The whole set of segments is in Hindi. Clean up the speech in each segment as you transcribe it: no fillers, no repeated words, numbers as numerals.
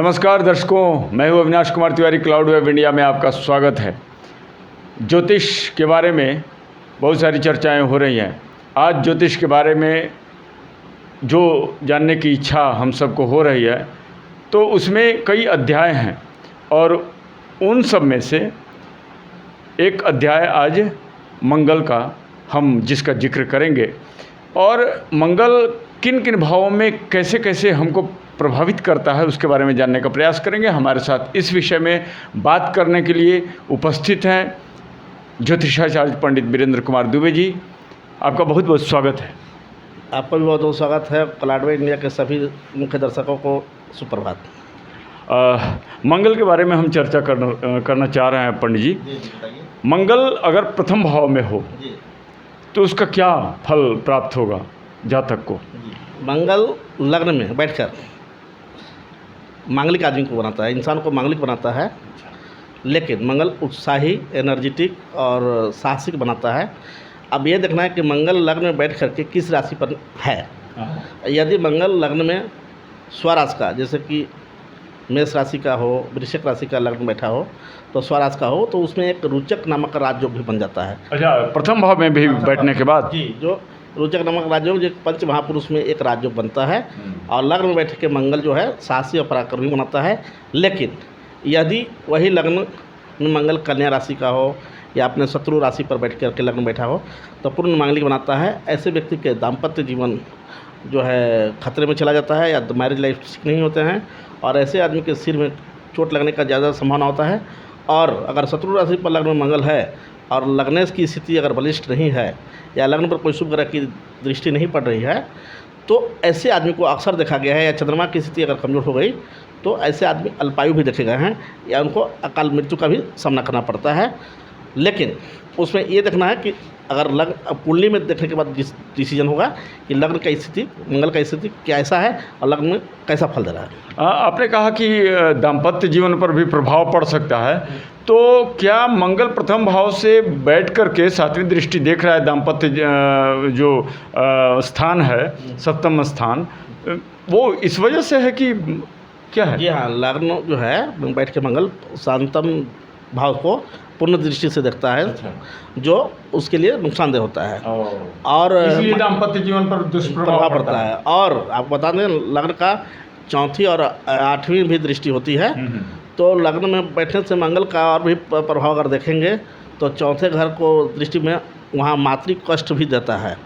नमस्कार दर्शकों, मैं हूं Avinash Kumar Tiwari. Cloud web India में आपका स्वागत है। ज्योतिष के बारे में बहुत सारी चर्चाएं हो रही हैं। आज ज्योतिष के बारे में जो जानने की इच्छा हम सबको हो रही है, तो उसमें कई अध्याय हैं और उन सब में से एक अध्याय आज मंगल का हम जिसका जिक्र करेंगे और मंगल किन किन भावों में कैसे कैसे हमको प्रभावित करता है उसके बारे में जानने का प्रयास करेंगे। हमारे साथ इस विषय में बात करने के लिए उपस्थित हैं ज्योतिषाचार्य पंडित वीरेंद्र कुमार दुबे जी। आपका बहुत बहुत स्वागत है। आपका भी बहुत बहुत स्वागत है। क्लाउड वेब इंडिया के सभी मुख्य दर्शकों को सुप्रभात। मंगल के बारे में हम चर्चा करना चाह रहे हैं पंडित जी। मंगल अगर प्रथम भाव में हो तो उसका क्या फल प्राप्त होगा जातक को? मंगल लग्न में बैठकर मांगलिक आदमी को बनाता है, इंसान को मांगलिक बनाता है, लेकिन मंगल उत्साही, एनर्जेटिक और साहसिक बनाता है। अब ये देखना है कि मंगल लग्न में बैठ करके किस राशि पर है। यदि मंगल लग्न में स्वराशि का, जैसे कि मेष राशि का हो, वृश्चिक राशि का लग्न बैठा हो, तो स्वराशि का हो, तो उसमें एक रोचक नामक राजयोग भी बन जाता है। अच्छा, प्रथम भाव में भी बैठने के बाद जी, जो रोचक नामक राजयोग जो पंच महापुरुष में एक राजयोग बनता है। और लग्न में बैठ के मंगल जो है साहसी और पराक्रमी बनाता है। लेकिन यदि वही लग्न में मंगल कन्या राशि का हो या अपने शत्रु राशि पर बैठ कर के लग्न बैठा हो तो पूर्ण मांगलिक बनाता है। ऐसे व्यक्ति के दाम्पत्य जीवन जो है खतरे में चला जाता है या मैरिज लाइफ ठीक नहीं होते हैं, और ऐसे आदमी के सिर में चोट लगने का ज़्यादा संभावना होता है। और अगर शत्रु राशि पर लग्न में मंगल है और लग्नेश की स्थिति अगर बलिष्ठ नहीं है या लग्न पर कोई शुभ ग्रह की दृष्टि नहीं पड़ रही है, तो ऐसे आदमी को अक्सर देखा गया है, या चंद्रमा की स्थिति अगर कमज़ोर हो गई तो ऐसे आदमी अल्पायु भी देखे गए हैं या उनको अकाल मृत्यु का भी सामना करना पड़ता है। लेकिन उसमें ये देखना है कि अगर लग्न कुंडली में देखने के बाद डिसीजन होगा कि लग्न का स्थिति, मंगल का स्थिति कैसा है और लग्न में कैसा फल दे रहा है। आपने कहा कि दाम्पत्य जीवन पर भी प्रभाव पड़ सकता है, तो क्या मंगल प्रथम भाव से बैठ कर के सातवीं दृष्टि देख रहा है दाम्पत्य जो स्थान है, सप्तम स्थान, वो इस वजह से है कि क्या है? जी हाँ, लग्न जो है बैठ के मंगल शांतम भाव को पूर्ण दृष्टि से देखता है। अच्छा। जो उसके लिए नुकसानदेह होता है और इसलिए दाम्पत्य जीवन पर दुष्प्रभाव पड़ता है। और आपको बता दें, लग्न का चौथी और आठवीं भी दृष्टि होती है। तो लग्न में बैठने से मंगल का और भी प्रभाव अगर देखेंगे तो चौथे घर को दृष्टि में वहाँ मातृ कष्ट भी देता है,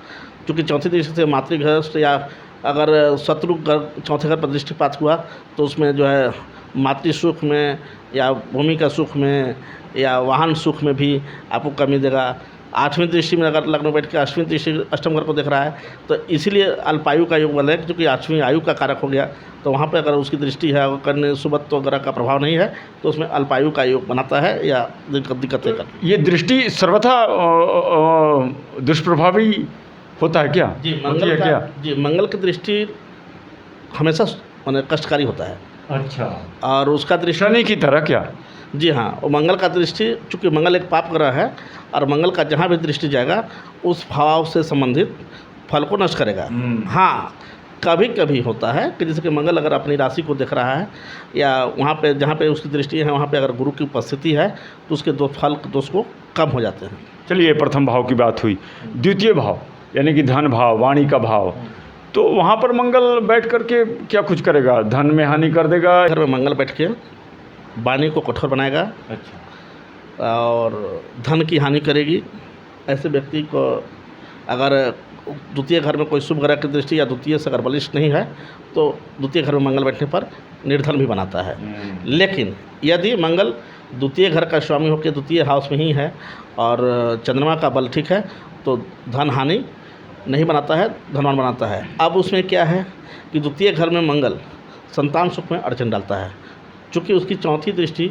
क्योंकि चौथी दृष्टि से मातृ कष्ट, या अगर शत्रु घर चौथे घर पर दृष्टिपात हुआ तो उसमें जो है मातृ सुख में या भूमि का सुख में या वाहन सुख में भी आपको कमी देगा। आठवीं दृष्टि में अगर लग्न बैठ के अष्टवीं दृष्टि अष्टम घर को देख रहा है तो इसीलिए अल्पायु का योग बन है, क्योंकि आठवीं आयु का कारक हो गया। तो वहाँ पे अगर उसकी दृष्टि है, कन्या सुबत्व ग्रह का प्रभाव नहीं है, तो उसमें अल्पायु का योग बनाता है या दिक्कतें करती है। ये दृष्टि सर्वथा दुष्प्रभावी होता है क्या? जी, मंगल का जी, मंगल की दृष्टि हमेशा कष्टकारी होता है। अच्छा। और उसका दृष्टि शनि की तरह क्या? जी हाँ, और मंगल का दृष्टि, चूँकि मंगल एक पाप ग्रह है और मंगल का जहाँ भी दृष्टि जाएगा उस भाव से संबंधित फल को नष्ट करेगा। हाँ, कभी कभी होता है कि जैसे कि मंगल अगर अपनी राशि को देख रहा है या वहाँ पे जहाँ पे उसकी दृष्टि है वहाँ पे अगर गुरु की उपस्थिति है तो उसके दोष को कम हो जाते हैं। चलिए, प्रथम भाव की बात हुई। द्वितीय भाव यानी कि धन भाव, वाणी का भाव, तो वहाँ पर मंगल बैठ करके क्या कुछ करेगा? धन में हानि कर देगा? घर में मंगल बैठ के वाणी को कठोर बनाएगा। अच्छा। और धन की हानि करेगी। ऐसे व्यक्ति को अगर द्वितीय घर में कोई शुभ ग्रह की दृष्टि या द्वितीय से अगर बलिष्ठ नहीं है तो द्वितीय घर में मंगल बैठने पर निर्धन भी बनाता है। लेकिन यदि मंगल द्वितीय घर का स्वामी होकर द्वितीय हाउस में ही है और चंद्रमा का बल ठीक है तो धन हानि नहीं बनाता है, धनवान बनाता है। अब उसमें क्या है कि द्वितीय घर में मंगल संतान सुख में अड़चन डालता है, चूँकि उसकी चौथी दृष्टि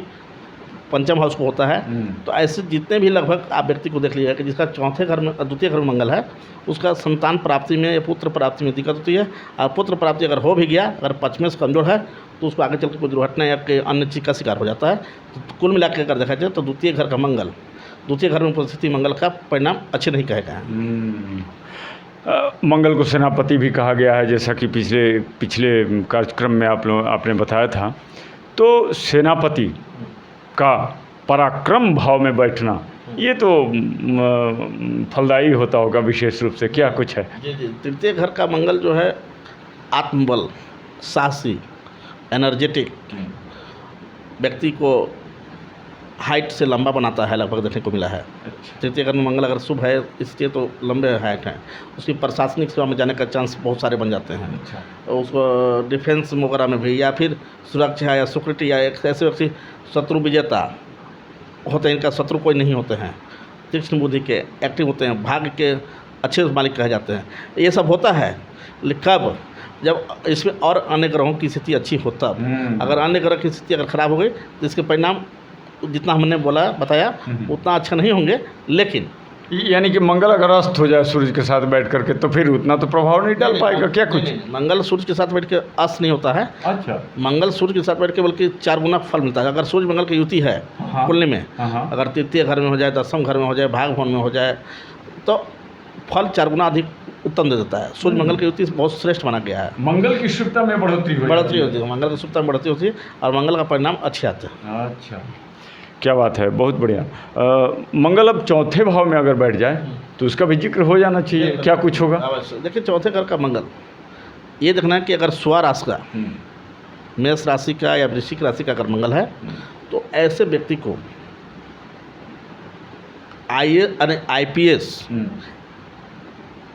पंचम हाउस को होता है। तो ऐसे जितने भी लगभग आप व्यक्ति को देख लीजिएगा कि जिसका चौथे घर में, द्वितीय घर में मंगल है, उसका संतान प्राप्ति में या पुत्र प्राप्ति में दिक्कत होती है। और पुत्र प्राप्ति अगर हो भी गया, अगर पंचमे से कमजोर है तो उसको आगे चल के कोई दुर्घटना या अन्य चीज़ का शिकार हो जाता है। तो कुल मिला के अगर देखा जाए तो द्वितीय घर का मंगल, द्वितीय घर में उपस्थिति मंगल का परिणाम अच्छे नहीं कहेगा। मंगल को सेनापति भी कहा गया है, जैसा कि पिछले कार्यक्रम में आपने बताया था। तो सेनापति का पराक्रम भाव में बैठना ये तो फलदायी होता होगा विशेष रूप से, क्या कुछ है? जी जी, तृतीय घर का मंगल जो है आत्मबल, साहसी, एनर्जेटिक, व्यक्ति को हाइट से लंबा बनाता है, लगभग देखने को मिला है। तृतीय घर में मंगल अगर शुभ है इसलिए तो लंबे हाइट हैं, उसकी प्रशासनिक सेवा में जाने का चांस बहुत सारे बन जाते हैं। उसको डिफेंस वगैरह में भी, या फिर सुरक्षा या सिक्योरिटी, या एक ऐसे व्यक्ति शत्रु विजेता होते हैं, इनका शत्रु कोई नहीं होते हैं, तीक्ष्ण बुद्धि के, एक्टिव होते हैं, भाग्य के अच्छे मालिक कहे जाते हैं। ये सब होता है कब? जब इसमें और अन्य ग्रहों की स्थिति अच्छी हो तब। अगर अन्य ग्रह की स्थिति अगर खराब हो गई तो इसके परिणाम जितना हमने बताया उतना अच्छा नहीं होंगे। लेकिन यानी कि मंगल अगर अस्त हो जाए सूर्य के साथ बैठ करके तो फिर उतना तो प्रभाव नहीं डाल पाएगा क्या कुछ? मंगल सूर्य के साथ बैठ के अस्त नहीं होता है। अच्छा, मंगल सूर्य के साथ बैठ के बल्कि 4 गुना फल मिलता है। अगर सूर्य मंगल की युति है कुंडली में, अगर तृतीय घर में हो जाए, दसम घर में हो जाए, भाग भवन में हो जाए, तो फल 4 गुना अधिक उत्तम दे देता है। सूर्य मंगल की युति बहुत श्रेष्ठ माना गया है। मंगल की शुभता में बढ़ोतरी होती है, मंगल की शुभता में बढ़ोतरी होती है और मंगल का परिणाम अच्छे आते हैं। अच्छा, क्या बात है, बहुत बढ़िया। मंगल अब चौथे भाव में अगर बैठ जाए तो उसका भी जिक्र हो जाना चाहिए, क्या कुछ होगा? अवश्य। देखिए, चौथे घर का मंगल ये देखना है कि अगर स्वराशि का, मेष राशि का या वृश्चिक राशि का अगर मंगल है तो ऐसे व्यक्ति को IPS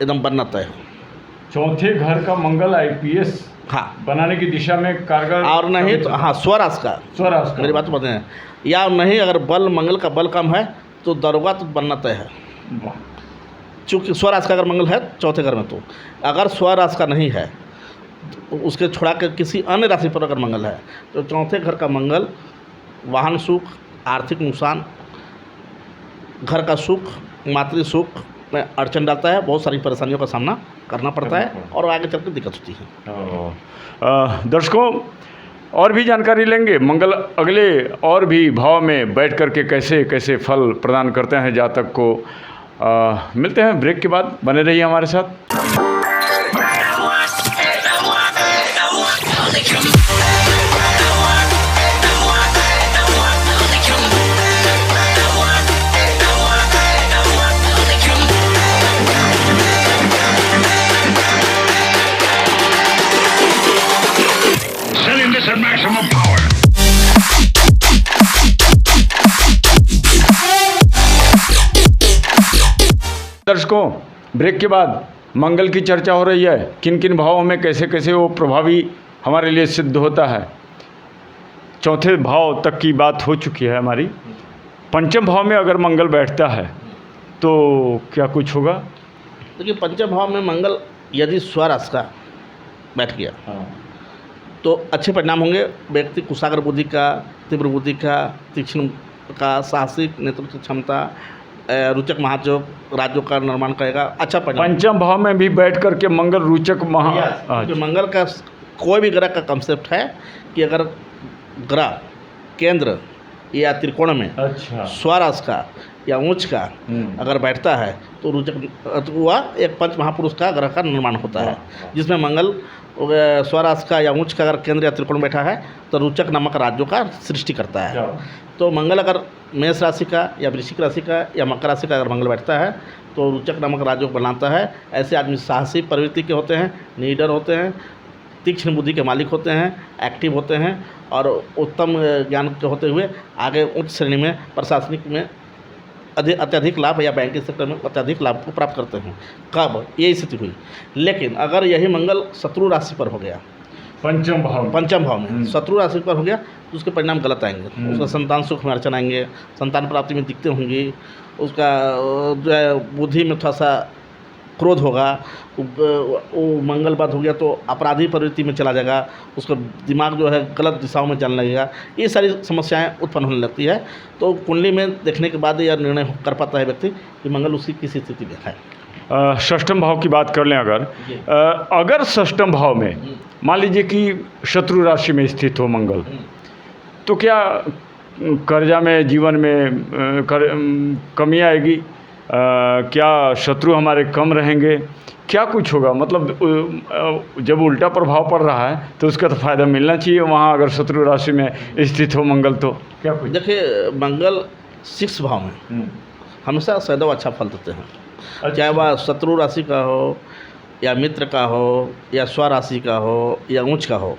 एकदम बनना तय है। चौथे घर का मंगल IPS बनाने की दिशा में कारगर, और नहीं तो स्वराशि का, मेरी बात बताते हैं, या नहीं अगर बल मंगल का बल कम है तो दरोगा तो बनना तय है। चूँकि स्वराशि का अगर मंगल है चौथे घर में, तो अगर स्वराशि का नहीं है तो उसके छोड़ा कर किसी अन्य राशि पर अगर मंगल है तो चौथे घर का मंगल वाहन सुख, आर्थिक नुकसान, घर का सुख, मातृ सुख में अड़चन डालता है, बहुत सारी परेशानियों का सामना करना पड़ता है और आगे चलकर दिक्कत होती है। दर्शकों, और भी जानकारी लेंगे मंगल अगले और भी भाव में बैठ करके कैसे कैसे फल प्रदान करते हैं जातक को। मिलते हैं ब्रेक के बाद, बने रहिए हमारे साथ। दर्शकों, ब्रेक के बाद मंगल की चर्चा हो रही है, किन किन भावों में कैसे कैसे वो प्रभावी हमारे लिए सिद्ध होता है। चौथे भाव तक की बात हो चुकी है हमारी। पंचम भाव में अगर मंगल बैठता है तो क्या कुछ होगा? देखिए, पंचम भाव में मंगल यदि स्वराशि का बैठ गया तो अच्छे परिणाम होंगे। व्यक्ति कुशाग्र बुद्धि का, तीव्र बुद्धि का, तीक्ष्ण का, साहसिक, नेतृत्व क्षमता, रुचक महाजोग, राज्यों का निर्माण करेगा। अच्छा परिणाम। पंचम भाव में भी बैठ करके मंगल रुचक मंगल का कोई भी ग्रह का कंसेप्ट है कि अगर ग्रह केंद्र या त्रिकोण में स्वराशि का या उच्च का अगर बैठता है तो रुचक, वह एक पंच महापुरुष का ग्रह का निर्माण होता है, जिसमें मंगल स्वराशि का या उच्च का अगर केंद्र या त्रिकोण बैठा है तो रुचक नामक राज्यों का सृष्टि करता है। तो मंगल अगर मेष राशि का या वृश्चिक राशि का या मकर राशि का अगर मंगल बैठता है तो रुचक नामक राज्यों को बनाता है। ऐसे आदमी साहसी प्रवृत्ति के होते हैं, लीडर होते हैं, तीक्ष्ण बुद्धि के मालिक होते हैं, एक्टिव होते हैं और उत्तम ज्ञान के होते हुए आगे उच्च श्रेणी में प्रशासनिक में अत्यधिक लाभ या बैंकिंग सेक्टर में अत्यधिक लाभ को प्राप्त करते हैं। कब ये स्थिति हुई? लेकिन अगर यही मंगल शत्रु राशि पर हो गया, पंचम भाव में शत्रु राशि पर हो गया तो उसके परिणाम गलत आएंगे। उसका संतान सुख में अड़चन आएंगे, संतान प्राप्ति में दिक्कतें होंगी, उसका जो है बुद्धि में थोड़ा सा क्रोध होगा, वो मंगल बात हो गया तो अपराधी प्रवृत्ति में चला जाएगा, उसका दिमाग जो है गलत दिशाओं में चलने लगेगा। ये सारी समस्याएं उत्पन्न होने लगती है। तो कुंडली में देखने के बाद यह निर्णय कर पाता है व्यक्ति कि मंगल उसकी किस स्थिति में है। षष्ठम भाव की बात कर लें अगर षष्ठम भाव में मान लीजिए कि शत्रु राशि में स्थित हो मंगल, तो क्या कर्जा में, जीवन में कमी आएगी? क्या शत्रु हमारे कम रहेंगे? क्या कुछ होगा, मतलब जब उल्टा प्रभाव पड़ रहा है तो उसका तो फायदा मिलना चाहिए वहाँ, अगर शत्रु राशि में स्थित हो मंगल तो क्या कुछ। देखिए मंगल 6 भाव में हमेशा सदैव अच्छा फल देते हैं, चाहे वह शत्रु राशि का हो या मित्र का हो या स्वराशि का हो या उच्च का हो।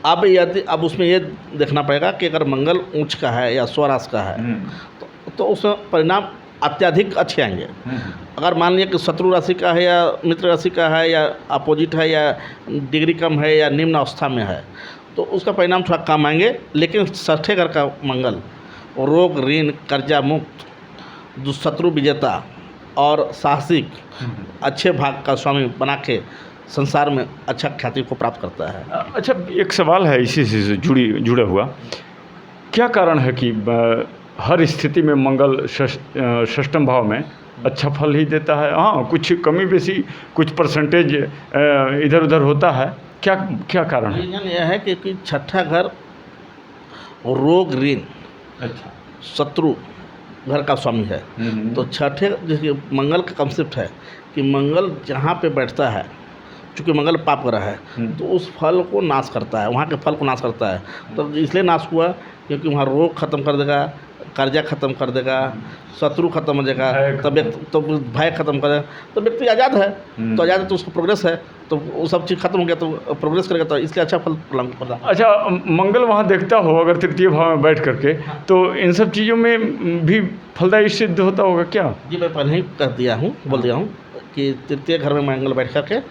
अब उसमें ये देखना पड़ेगा कि अगर मंगल उच्च का है या स्वराशि का है तो उसमें परिणाम अत्यधिक अच्छे आएंगे। अगर मान लिया कि शत्रु राशि का है या मित्र राशि का है या अपोजिट है या डिग्री कम है या निम्न अवस्था में है तो उसका परिणाम थोड़ा कम आएंगे। लेकिन छठे घर का मंगल रोग ऋण कर्जा मुक्त दुष्शत्रु विजेता और साहसिक अच्छे भाग का स्वामी बना के संसार में अच्छा ख्याति को प्राप्त करता है। अच्छा, एक सवाल है इसी से जुड़ा हुआ, क्या कारण है कि हर स्थिति में मंगल षष्ठम भाव में अच्छा फल ही देता है? हाँ, कुछ कमी बेसी कुछ परसेंटेज इधर उधर होता है, क्या क्या कारण है? रीजन यह है कि छठा घर रोग ऋण अच्छा शत्रु घर का स्वामी है। तो छठे जैसे मंगल का कंसेप्ट है कि मंगल जहाँ पे बैठता है, चूँकि मंगल पाप ग्रह है तो उस फल को नाश करता है, वहाँ के फल को नाश करता है। तो इसलिए नाश हुआ क्योंकि वहाँ रोग खत्म कर देगा, कर्जा खत्म कर देगा, शत्रु खत्म हो जाएगा, तो भय खत्म कर देगा। तो व्यक्ति आज़ाद है, तो आज़ाद है तो उसको प्रोग्रेस है, तो वो सब चीज़ खत्म हो गया तो प्रोग्रेस करेगा, तो इसलिए अच्छा फल प्रदान करता है। अच्छा, मंगल वहाँ देखता हो अगर तृतीय भाव में बैठ करके, तो इन सब चीज़ों में भी फलदायी सिद्ध होता होगा क्या? जी, मैं पहले ही बोल दिया हूँ कि तृतीय घर में मंगल बैठ करके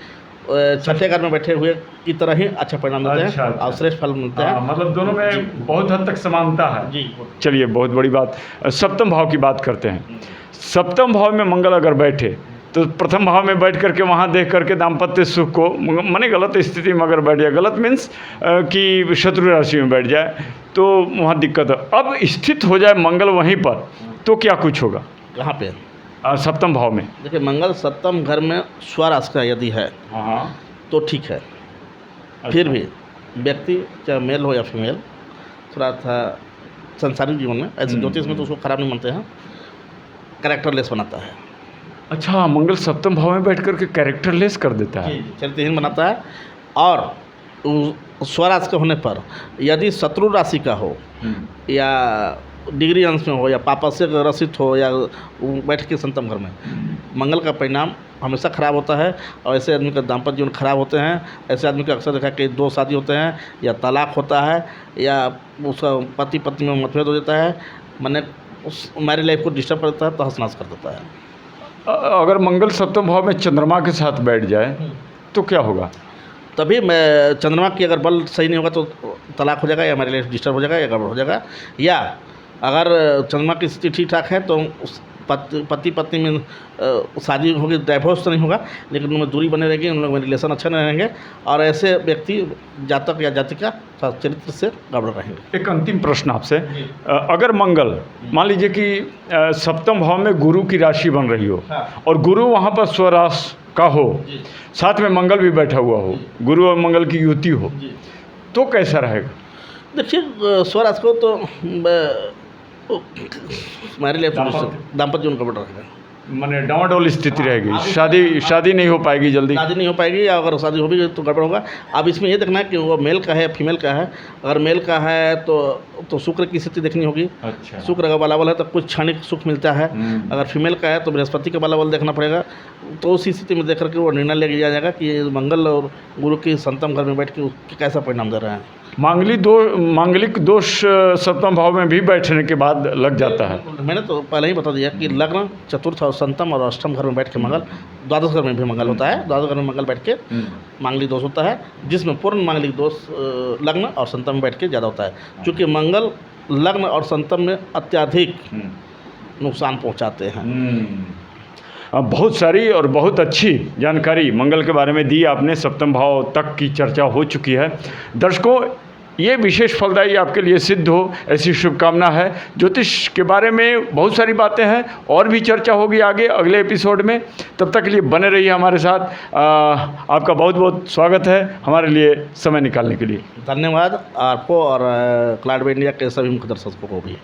छठे घर में बैठे हुए की तरह ही अच्छा परिणाम देते हैं और श्रेष्ठ फल मिलते हैं। मतलब दोनों में बहुत हद तक समानता है जी। चलिए, बहुत बड़ी बात। सप्तम भाव की बात करते हैं। सप्तम भाव में मंगल अगर बैठे तो प्रथम भाव में बैठ करके वहाँ देख करके दाम्पत्य सुख को, माने गलत स्थिति में अगर बैठ जाए, गलत मीन्स कि शत्रु राशि में बैठ जाए तो वहाँ दिक्कत है। अब स्थित हो जाए मंगल वहीं पर तो क्या कुछ होगा? कहाँ पे? सप्तम भाव में। देखिए मंगल सप्तम घर में स्वराशि का यदि है तो ठीक है। फिर भी व्यक्ति चाहे मेल हो या फीमेल थोड़ा था संसारिक जीवन में, ऐसे ज्योतिष में तो उसको खराब नहीं मानते हैं, कैरेक्टरलेस बनाता है। अच्छा, मंगल सप्तम भाव में बैठ करके कैरेक्टरलेस कर देता है, चरित्रहीन बनाता है। और स्वराशि के होने पर यदि शत्रु राशि का हो या डिग्री अंश में हो या पापा से ग्रसित हो या बैठ के सप्तम घर में, मंगल का परिणाम हमेशा खराब होता है। और ऐसे आदमी का दाम्पत्य जीवन खराब होते हैं। ऐसे आदमी का अक्सर देखा कि 2 शादी होते हैं या तलाक होता है या उसका पति पत्नी में मतभेद हो जाता है, मैंने उस मैरिज लाइफ को डिस्टर्ब कर देता है, तो हंस कर देता है। अगर मंगल सप्तम भाव में चंद्रमा के साथ बैठ जाए तो क्या होगा? तभी मैं चंद्रमा की अगर बल सही नहीं होगा तो तलाक हो जाएगा या मैरिज लाइफ डिस्टर्ब हो जाएगा या गड़बड़ हो जाएगा। या अगर चंद्रमा की स्थिति ठीक ठाक है तो उस पति पत्नी में शादी होगी, डाइवोर्स तो नहीं होगा लेकिन उनमें दूरी बने रहेगी, उन लोग में रिलेशन अच्छा नहीं रहेंगे और ऐसे व्यक्ति जातक या जातिका चरित्र से गड़बड़ रहेंगे। एक अंतिम प्रश्न आपसे, अगर मंगल मान लीजिए कि सप्तम भाव में गुरु की राशि बन रही हो और गुरु वहाँ पर स्वराशि का हो, साथ में मंगल भी बैठा हुआ हो, गुरु और मंगल की युति हो, तो कैसा रहेगा? देखिए स्वराशि को तो हमारे लिए दाम्पत्य जीवन गड़बड़ रहेगा, माने डावाडोल स्थिति रहेगी, शादी नहीं हो पाएगी, जल्दी शादी नहीं हो पाएगी, या अगर शादी हो भी तो गड़बड़ होगा। अब इसमें ये देखना है कि वो मेल का है या फीमेल का है। अगर मेल का है तो शुक्र की स्थिति देखनी होगी। अच्छा। शुक्र का बलाबल है तो कुछ क्षणिक सुख मिलता है। अगर फीमेल का है तो बृहस्पति का बलाबल देखना पड़ेगा। तो उसी स्थिति में देख करके वो निर्णय ले लिया जाएगा कि मंगल और गुरु की सप्तम घर में बैठ के कैसा परिणाम दे रहे हैं। मांगलिक दोष सप्तम भाव में भी बैठने के बाद लग जाता है। मैंने तो पहले ही बता दिया कि लग्न चतुर्थ और सप्तम और अष्टम घर में बैठ के मंगल, द्वादश घर में भी मंगल होता है, द्वादश घर में मंगल बैठ के मांगलिक दोष होता है, जिसमें पूर्ण मांगलिक दोष लग्न और सप्तम में बैठ के ज़्यादा होता है। क्योंकि मंगल लग्न और सप्तम में अत्यधिक नुकसान पहुँचाते हैं। बहुत सारी और बहुत अच्छी जानकारी मंगल के बारे में दी आपने, सप्तम भाव तक की चर्चा हो चुकी है। दर्शकों, ये विशेष फलदायी आपके लिए सिद्ध हो ऐसी शुभकामना है। ज्योतिष के बारे में बहुत सारी बातें हैं और भी चर्चा होगी आगे अगले एपिसोड में। तब तक के लिए बने रहिए हमारे साथ। आपका बहुत बहुत स्वागत है हमारे लिए समय निकालने के लिए। धन्यवाद आपको और क्लाउड इंडिया के सभी मुख्य दर्शकों को भी।